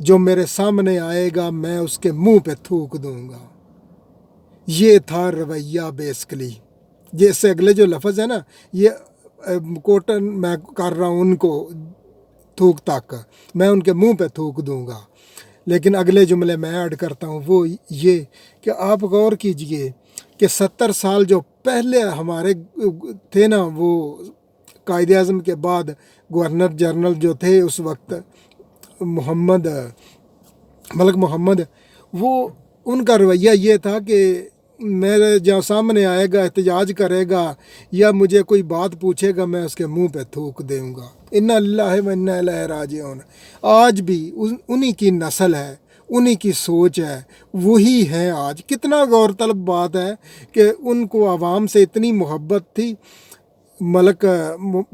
جو میرے سامنے آئے گا میں اس کے منہ پہ تھوک دوں گا۔ یہ تھا رویہ بیسکلی۔ یہ اس سے اگلے جو لفظ ہے نا، یہ کوٹن میں کر رہا ہوں ان کو تھوک تک، میں ان کے منہ پہ تھوک دوں گا، لیکن اگلے جملے میں ایڈ کرتا ہوں وہ یہ کہ آپ غور کیجئے کہ 70 سال جو پہلے ہمارے تھے نا، وہ قائد اعظم کے بعد گورنر جنرل جو تھے اس وقت ملک محمد، وہ ان کا رویہ یہ تھا کہ میرے جہاں سامنے آئے گا احتجاج کرے گا یا مجھے کوئی بات پوچھے گا میں اس کے منہ پہ تھوک دوں گا۔ انا للہ و انا الیہ راجعون۔ آج بھی انہی کی نسل ہے، انہی کی سوچ ہے، وہی ہے آج۔ کتنا غور طلب بات ہے کہ ان کو عوام سے اتنی محبت تھی ملک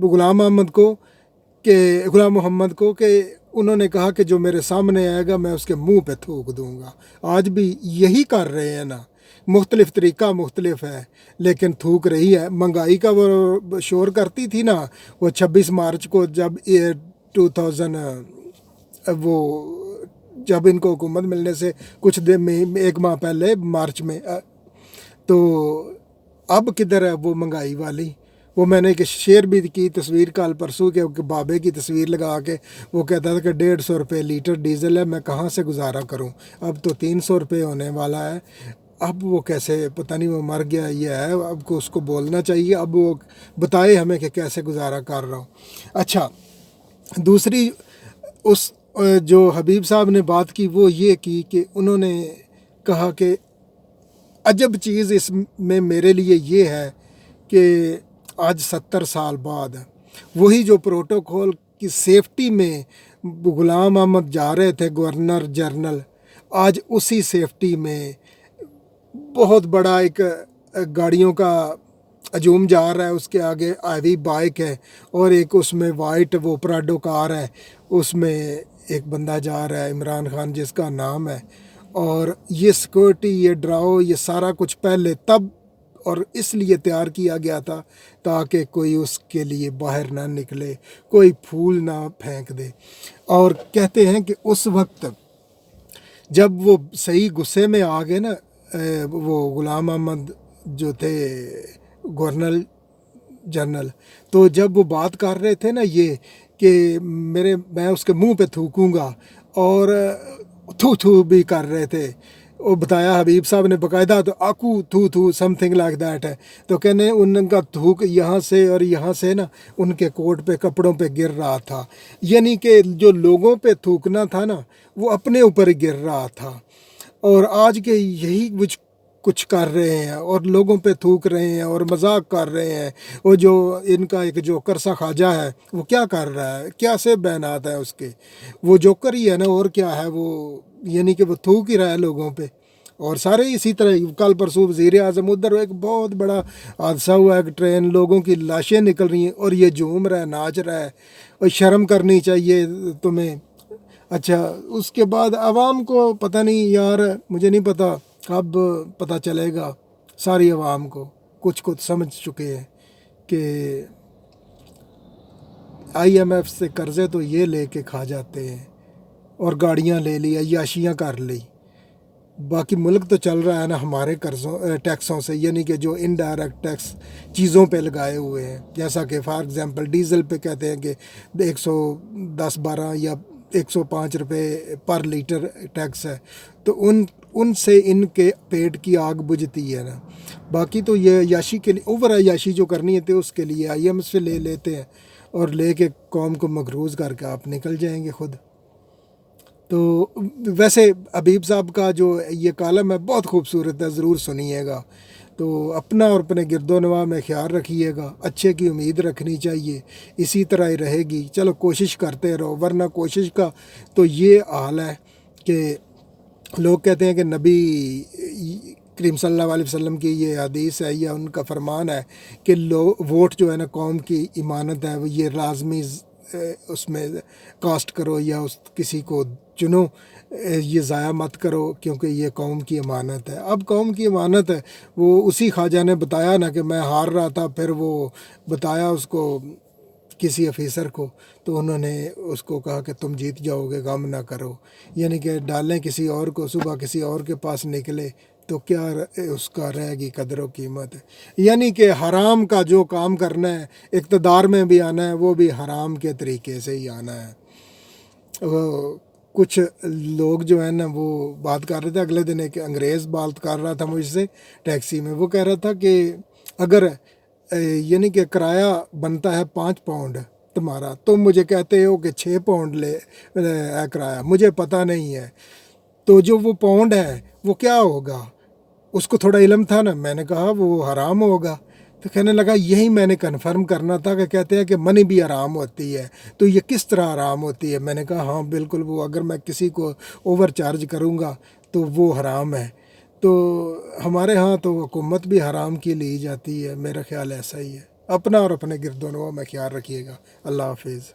غلام محمد کو کہ انہوں نے کہا کہ جو میرے سامنے آئے گا میں اس کے منہ پہ تھوک دوں گا۔ آج بھی یہی کر رہے ہیں نا، مختلف طریقہ مختلف ہے لیکن تھوک رہی ہے۔ مہنگائی کا وہ شور کرتی تھی نا، وہ 26 مارچ کو جب 2000 وہ جب ان کو حکومت ملنے سے کچھ دن میں 1 ماہ پہلے مارچ میں، تو اب کدھر ہے وہ مہنگائی والی؟ وہ میں نے ایک شیئر بھی کی تصویر کل پرسوں کے بابے کی تصویر لگا کے، وہ کہتا تھا کہ 150 روپے لیٹر ڈیزل ہے، میں کہاں سے گزارا کروں؟ اب تو 300 روپے ہونے والا ہے۔ اب وہ کیسے، پتہ نہیں وہ مر گیا یہ ہے، اب کو اس کو بولنا چاہیے، اب وہ بتائے ہمیں کہ کیسے گزارا کر رہا ہوں۔ اچھا، دوسری اس جو حبیب صاحب نے بات کی وہ یہ کی کہ انہوں نے کہا کہ عجب چیز اس میں میرے لیے یہ ہے کہ آج 70 سال بعد وہی جو پروٹوکول کی سیفٹی میں غلام احمد جا رہے تھے گورنر جنرل، آج اسی سیفٹی میں بہت بڑا ایک گاڑیوں کا ہجوم جا رہا ہے، اس کے آگے آئی بائک ہے اور ایک اس میں وائٹ وہ پراڈو کار ہے، اس میں ایک بندہ جا رہا ہے عمران خان جس کا نام ہے، اور یہ سیکورٹی، یہ ڈراؤ، یہ سارا کچھ پہلے تب اور اس لیے تیار کیا گیا تھا تاکہ کوئی اس کے لیے باہر نہ نکلے، کوئی پھول نہ پھینک دے۔ اور کہتے ہیں کہ اس وقت جب وہ صحیح غصے میں آ گئے نا، وہ غلام احمد جو تھے گورنر جنرل، تو جب وہ بات کر رہے تھے نا یہ کہ میں اس کے منہ پہ تھوکوں گا، اور تھو بھی کر رہے تھے، وہ بتایا حبیب صاحب نے باقاعدہ، تو آکو تھو سم تھنگ لائک دیٹ ہے، تو کہنے ان کا تھوک یہاں سے اور یہاں سے نا ان کے کوٹ پہ کپڑوں پہ گر رہا تھا، یعنی کہ جو لوگوں پہ تھوکنا تھا نا وہ اپنے اوپر گر رہا تھا۔ اور آج کے یہی کچھ کر رہے ہیں اور لوگوں پہ تھوک رہے ہیں اور مذاق کر رہے ہیں۔ وہ جو ان کا ایک جوکر سا خواجہ ہے وہ کیا کر رہا ہے، کیا سے بیانات ہیں اس کے، وہ جوکر ہی ہے نا، اور کیا ہے وہ، یعنی کہ وہ تھوک ہی رہا ہے لوگوں پہ۔ اور سارے اسی طرح، کل پرسوں وزیر اعظم ادھر ایک بہت بڑا حادثہ ہوا ہے، ٹرین، لوگوں کی لاشیں نکل رہی ہیں اور یہ جھوم رہا ہے، ناچ رہا ہے، اور شرم کرنی چاہیے تمہیں۔ اچھا، اس کے بعد عوام کو پتہ نہیں یار، مجھے نہیں پتہ کب پتہ چلے گا، ساری عوام کو کچھ سمجھ چکے ہیں کہ IMF سے قرضے تو یہ لے کے کھا جاتے ہیں اور گاڑیاں لے لی، عیاشیاں کر لی، باقی ملک تو چل رہا ہے نا ہمارے قرضوں ٹیکسوں سے، یعنی کہ جو انڈائریکٹ ٹیکس چیزوں پہ لگائے ہوئے ہیں، جیسا کہ فار ایگزامپل ڈیزل پہ کہتے ہیں کہ 110-12 یا 105 روپے پر لیٹر ٹیکس ہے، تو ان سے ان کے پیٹ کی آگ بجھتی ہے نا۔ باقی تو یہ عیاشی کے لیے، اوور عیاشی جو کرنی ہے اس کے لیے IMF سے لے لیتے ہیں اور لے کے قوم کو مغروض کر کے آپ نکل جائیں گے خود۔ تو ویسے حبیب صاحب کا جو یہ کالم ہے بہت خوبصورت ہے، ضرور سنیے گا۔ تو اپنا اور اپنے گرد و نواح میں خیال رکھیے گا، اچھے کی امید رکھنی چاہیے، اسی طرح ہی رہے گی، چلو کوشش کرتے رہو، ورنہ کوشش کا تو یہ حال ہے کہ لوگ کہتے ہیں کہ نبی کریم صلی اللہ علیہ وسلم کی یہ حدیث ہے یا ان کا فرمان ہے کہ ووٹ جو ہے نا قوم کی امانت ہے، وہ یہ لازمی اس میں کاسٹ کرو یا کسی کو چنو، یہ ضائع مت کرو کیونکہ یہ قوم کی امانت ہے۔ اب قوم کی امانت ہے، وہ اسی خواجہ نے بتایا نا کہ میں ہار رہا تھا، پھر وہ بتایا اس کو کسی آفیسر کو، تو انہوں نے اس کو کہا کہ تم جیت جاؤ گے، غم نہ کرو، یعنی کہ ڈالیں کسی اور کو، صبح کسی اور کے پاس نکلے تو کیا اس کا رہے گی قدر و قیمت. یعنی کہ حرام کا جو کام کرنا ہے، اقتدار میں بھی آنا ہے، وہ بھی حرام کے طریقے سے ہی آنا ہے. کچھ لوگ جو ہیں نا وہ بات کر رہے تھے، اگلے دن ایک انگریز بات کر رہا تھا مجھ سے ٹیکسی میں، وہ کہہ رہا تھا کہ اگر یعنی کہ کرایہ بنتا ہے 5 پاؤنڈ تمہارا، تم مجھے کہتے ہو کہ 6 پاؤنڈ لے کرایہ، مجھے پتہ نہیں ہے تو جو وہ پاؤنڈ ہے وہ کیا ہوگا. اس کو تھوڑا علم تھا نا. میں نے کہا وہ حرام ہوگا. تو کہنے لگا یہی میں نے کنفرم کرنا تھا کہ کہتے ہیں کہ منی بھی حرام ہوتی ہے، تو یہ کس طرح حرام ہوتی ہے. میں نے کہا ہاں بالکل، وہ اگر میں کسی کو اوور چارج کروں گا تو وہ حرام ہے. تو ہمارے ہاں تو حکومت بھی حرام کی لی جاتی ہے. میرا خیال ایسا ہی ہے. اپنا اور اپنے گرد و نواح میں خیال رکھیے گا. اللہ حافظ.